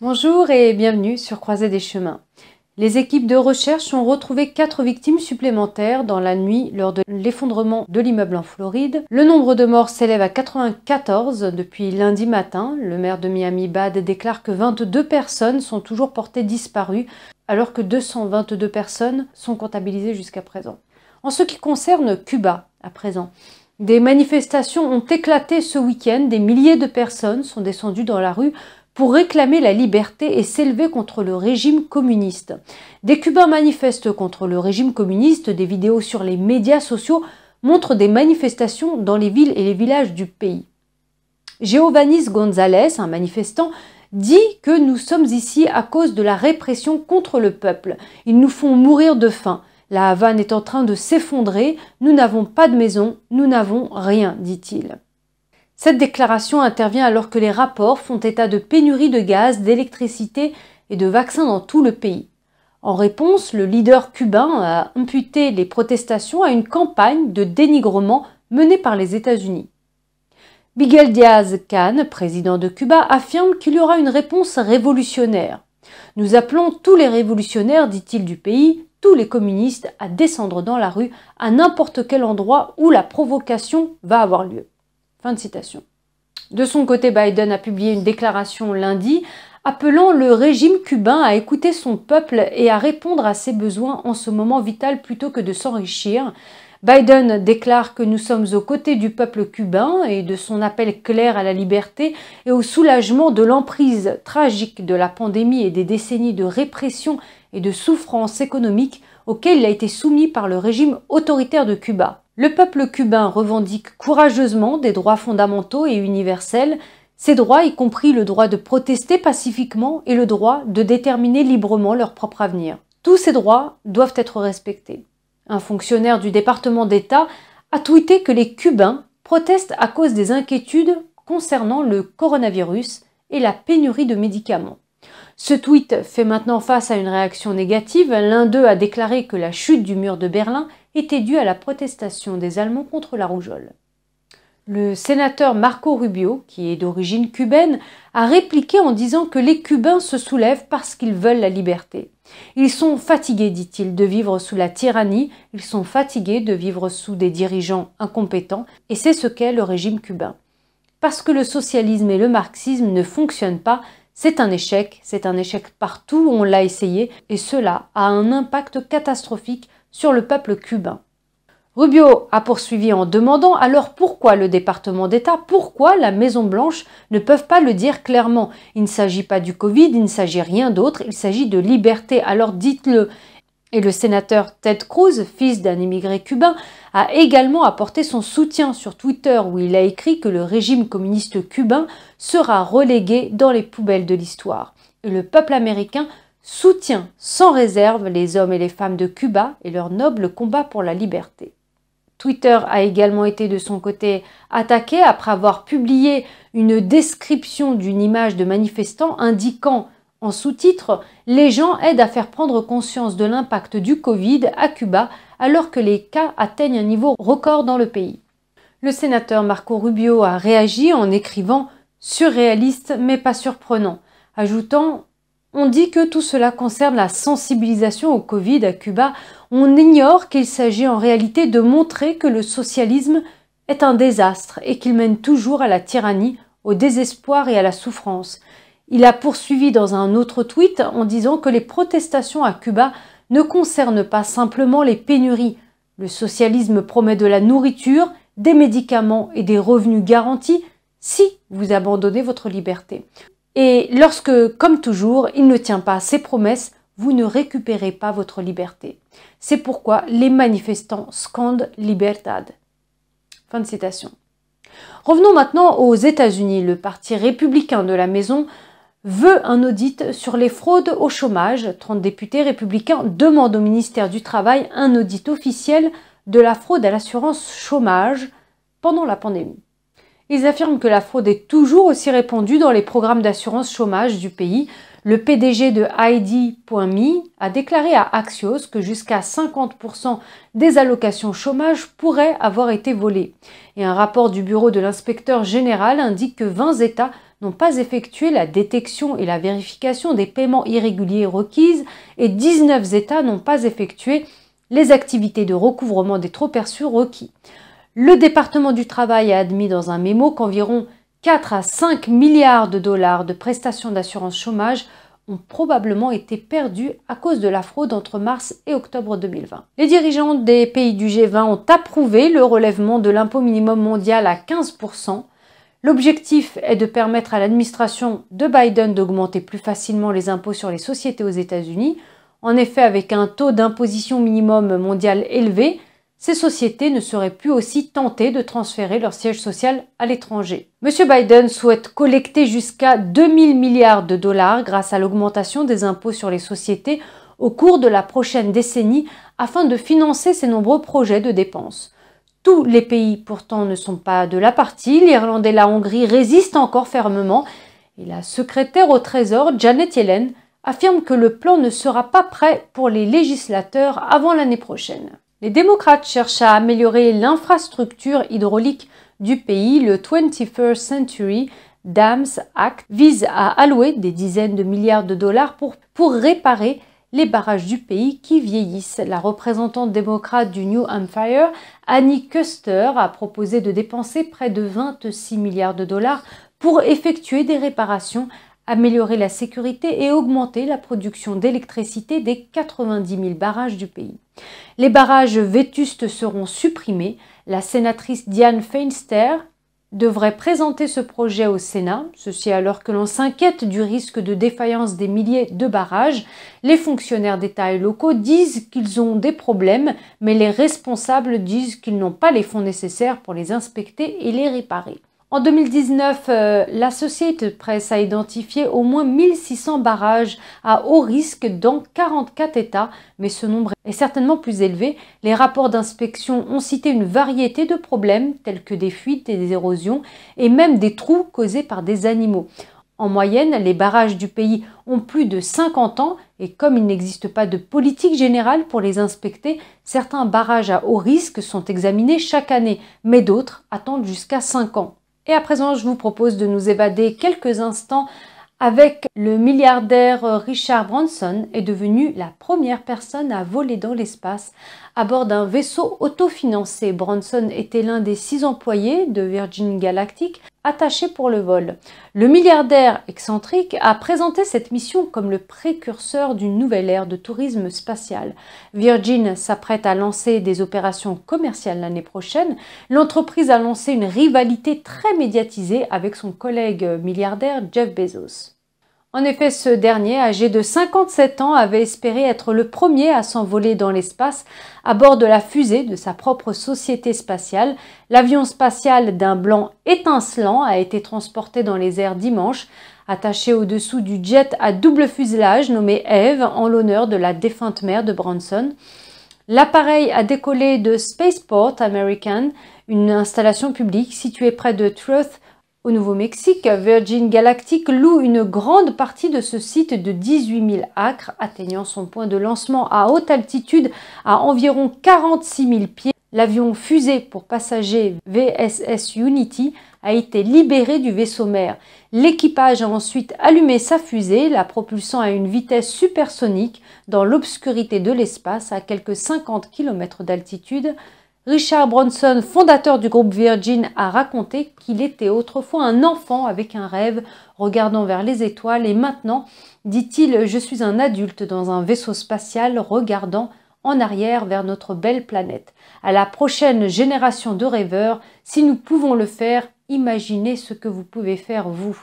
Bonjour et bienvenue sur Croisée des chemins. Les équipes de recherche ont retrouvé 4 victimes supplémentaires dans la nuit lors de l'effondrement de l'immeuble en Floride. Le nombre de morts s'élève à 94 depuis lundi matin. Le maire de Miami-Dade déclare que 22 personnes sont toujours portées disparues alors que 222 personnes sont comptabilisées jusqu'à présent. En ce qui concerne Cuba, à présent, des manifestations ont éclaté ce week-end. Des milliers de personnes sont descendues dans la rue pour réclamer la liberté et s'élever contre le régime communiste. Des Cubains manifestent contre le régime communiste, des vidéos sur les médias sociaux montrent des manifestations dans les villes et les villages du pays. Giovannis González, un manifestant, dit que nous sommes ici à cause de la répression contre le peuple. Ils nous font mourir de faim. La Havane est en train de s'effondrer. Nous n'avons pas de maison, nous n'avons rien, dit-il. Cette déclaration intervient alors que les rapports font état de pénurie de gaz, d'électricité et de vaccins dans tout le pays. En réponse, le leader cubain a imputé les protestations à une campagne de dénigrement menée par les États-Unis. Miguel Díaz-Canel, président de Cuba, affirme qu'il y aura une réponse révolutionnaire. Nous appelons tous les révolutionnaires, dit-il, du pays, tous les communistes à descendre dans la rue à n'importe quel endroit où la provocation va avoir lieu. Fin de citation. De son côté, Biden a publié une déclaration lundi appelant le régime cubain à écouter son peuple et à répondre à ses besoins en ce moment vital plutôt que de s'enrichir. Biden déclare que nous sommes aux côtés du peuple cubain et de son appel clair à la liberté et au soulagement de l'emprise tragique de la pandémie et des décennies de répression et de souffrance économique auxquelles il a été soumis par le régime autoritaire de Cuba. Le peuple cubain revendique courageusement des droits fondamentaux et universels, ces droits y compris le droit de protester pacifiquement et le droit de déterminer librement leur propre avenir. Tous ces droits doivent être respectés. Un fonctionnaire du département d'État a tweeté que les Cubains protestent à cause des inquiétudes concernant le coronavirus et la pénurie de médicaments. Ce tweet fait maintenant face à une réaction négative. L'un d'eux a déclaré que la chute du mur de Berlin était due à la protestation des Allemands contre la rougeole. Le sénateur Marco Rubio, qui est d'origine cubaine, a répliqué en disant que les Cubains se soulèvent parce qu'ils veulent la liberté. Ils sont fatigués, dit-il, de vivre sous la tyrannie, ils sont fatigués de vivre sous des dirigeants incompétents, et c'est ce qu'est le régime cubain. Parce que le socialisme et le marxisme ne fonctionnent pas, c'est un échec partout où on l'a essayé, et cela a un impact catastrophique sur le peuple cubain. Rubio a poursuivi en demandant alors pourquoi le département d'État, pourquoi la Maison-Blanche ne peuvent pas le dire clairement. Il ne s'agit pas du Covid, il ne s'agit rien d'autre, il s'agit de liberté, alors dites-le. Et le sénateur Ted Cruz, fils d'un immigré cubain, a également apporté son soutien sur Twitter où il a écrit que le régime communiste cubain sera relégué dans les poubelles de l'histoire. Et le peuple américain soutient sans réserve les hommes et les femmes de Cuba et leur noble combat pour la liberté. Twitter a également été de son côté attaqué après avoir publié une description d'une image de manifestants indiquant en sous-titre « Les gens aident à faire prendre conscience de l'impact du Covid à Cuba alors que les cas atteignent un niveau record dans le pays ». Le sénateur Marco Rubio a réagi en écrivant « surréaliste mais pas surprenant », ajoutant « On dit que tout cela concerne la sensibilisation au Covid à Cuba, on ignore qu'il s'agit en réalité de montrer que le socialisme est un désastre et qu'il mène toujours à la tyrannie, au désespoir et à la souffrance. » Il a poursuivi dans un autre tweet en disant que les protestations à Cuba ne concernent pas simplement les pénuries. Le socialisme promet de la nourriture, des médicaments et des revenus garantis si vous abandonnez votre liberté. Et lorsque, comme toujours, il ne tient pas ses promesses, vous ne récupérez pas votre liberté. C'est pourquoi les manifestants scandent « Libertad ». Fin de citation. Revenons maintenant aux États-Unis. Le parti républicain de la Maison veut un audit sur les fraudes au chômage. 30 députés républicains demandent au ministère du Travail un audit officiel de la fraude à l'assurance chômage pendant la pandémie. Ils affirment que la fraude est toujours aussi répandue dans les programmes d'assurance chômage du pays. Le PDG de ID.me a déclaré à Axios que jusqu'à 50% des allocations chômage pourraient avoir été volées. Et un rapport du bureau de l'inspecteur général indique que 20 États n'ont pas effectué la détection et la vérification des paiements irréguliers requises et 19 États n'ont pas effectué les activités de recouvrement des trop-perçus requis. Le département du travail a admis dans un mémo qu'environ 4 à 5 milliards de dollars de prestations d'assurance chômage ont probablement été perdus à cause de la fraude entre mars et octobre 2020. Les dirigeants des pays du G20 ont approuvé le relèvement de l'impôt minimum mondial à 15%. L'objectif est de permettre à l'administration de Biden d'augmenter plus facilement les impôts sur les sociétés aux États-Unis. En effet, avec un taux d'imposition minimum mondial élevé, ces sociétés ne seraient plus aussi tentées de transférer leur siège social à l'étranger. M. Biden souhaite collecter jusqu'à 2000 milliards de dollars grâce à l'augmentation des impôts sur les sociétés au cours de la prochaine décennie afin de financer ses nombreux projets de dépenses. Tous les pays pourtant ne sont pas de la partie, l'Irlande et la Hongrie résistent encore fermement et la secrétaire au Trésor, Janet Yellen, affirme que le plan ne sera pas prêt pour les législateurs avant l'année prochaine. Les démocrates cherchent à améliorer l'infrastructure hydraulique du pays. Le 21st Century Dams Act vise à allouer des dizaines de milliards de dollars pour réparer les barrages du pays qui vieillissent. La représentante démocrate du New Hampshire, Annie Kuster, a proposé de dépenser près de 26 milliards de dollars pour effectuer des réparations, améliorer la sécurité et augmenter la production d'électricité des 90 000 barrages du pays. Les barrages vétustes seront supprimés. La sénatrice Dianne Feinster devrait présenter ce projet au Sénat, ceci alors que l'on s'inquiète du risque de défaillance des milliers de barrages. Les fonctionnaires d'État et locaux disent qu'ils ont des problèmes, mais les responsables disent qu'ils n'ont pas les fonds nécessaires pour les inspecter et les réparer. En 2019, l'Associated Press a identifié au moins 1600 barrages à haut risque dans 44 États, mais ce nombre est certainement plus élevé. Les rapports d'inspection ont cité une variété de problèmes tels que des fuites et des érosions et même des trous causés par des animaux. En moyenne, les barrages du pays ont plus de 50 ans et comme il n'existe pas de politique générale pour les inspecter, certains barrages à haut risque sont examinés chaque année, mais d'autres attendent jusqu'à 5 ans. Et à présent, je vous propose de nous évader quelques instants avec le milliardaire Richard Branson est devenu la première personne à voler dans l'espace à bord d'un vaisseau autofinancé. Branson était l'un des 6 employés de Virgin Galactic attachés pour le vol. Le milliardaire excentrique a présenté cette mission comme le précurseur d'une nouvelle ère de tourisme spatial. Virgin s'apprête à lancer des opérations commerciales l'année prochaine. L'entreprise a lancé une rivalité très médiatisée avec son collègue milliardaire Jeff Bezos. En effet, ce dernier, âgé de 57 ans, avait espéré être le premier à s'envoler dans l'espace à bord de la fusée de sa propre société spatiale. L'avion spatial d'un blanc étincelant a été transporté dans les airs dimanche, attaché au-dessous du jet à double fuselage nommé Eve en l'honneur de la défunte mère de Branson. L'appareil a décollé de Spaceport American, une installation publique située près de Truth, au Nouveau-Mexique. Virgin Galactic loue une grande partie de ce site de 18 000 acres, atteignant son point de lancement à haute altitude à environ 46 000 pieds. L'avion fusée pour passagers VSS Unity a été libéré du vaisseau mère. L'équipage a ensuite allumé sa fusée, la propulsant à une vitesse supersonique dans l'obscurité de l'espace à quelques 50 km d'altitude. Richard Branson, fondateur du groupe Virgin, a raconté qu'il était autrefois un enfant avec un rêve, regardant vers les étoiles et maintenant, dit-il, je suis un adulte dans un vaisseau spatial regardant en arrière vers notre belle planète. À la prochaine génération de rêveurs, si nous pouvons le faire, imaginez ce que vous pouvez faire vous.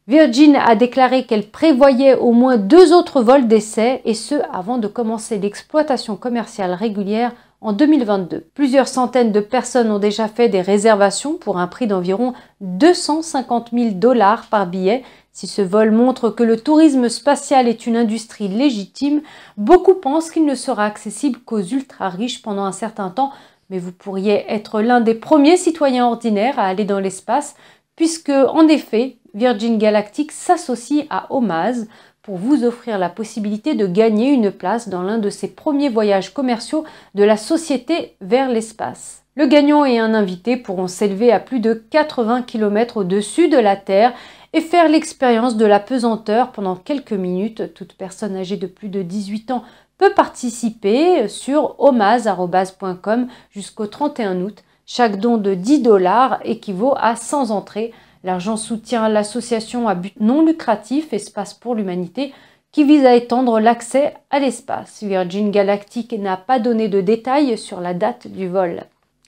Virgin a déclaré qu'elle prévoyait au moins 2 autres vols d'essai et ce avant de commencer l'exploitation commerciale régulière en 2022. Plusieurs centaines de personnes ont déjà fait des réservations pour un prix d'environ 250 000 $ par billet. Si ce vol montre que le tourisme spatial est une industrie légitime, beaucoup pensent qu'il ne sera accessible qu'aux ultra-riches pendant un certain temps, mais vous pourriez être l'un des premiers citoyens ordinaires à aller dans l'espace, puisque, en effet, Virgin Galactic s'associe à Omaz pour vous offrir la possibilité de gagner une place dans l'un de ses premiers voyages commerciaux de la société vers l'espace. Le gagnant et un invité pourront s'élever à plus de 80 km au-dessus de la Terre et faire l'expérience de la pesanteur pendant quelques minutes. Toute personne âgée de plus de 18 ans peut participer sur omaz.com jusqu'au 31 août. Chaque don de 10 $ équivaut à 100 entrées. L'argent soutient l'association à but non lucratif Espace pour l'Humanité qui vise à étendre l'accès à l'espace. Virgin Galactic n'a pas donné de détails sur la date du vol.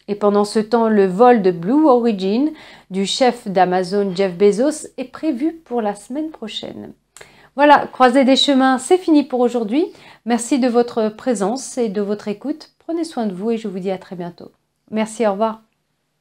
Et pendant ce temps, le vol de Blue Origin du chef d'Amazon Jeff Bezos est prévu pour la semaine prochaine. Voilà, Croisée des chemins, c'est fini pour aujourd'hui. Merci de votre présence et de votre écoute. Prenez soin de vous et je vous dis à très bientôt. Merci, au revoir.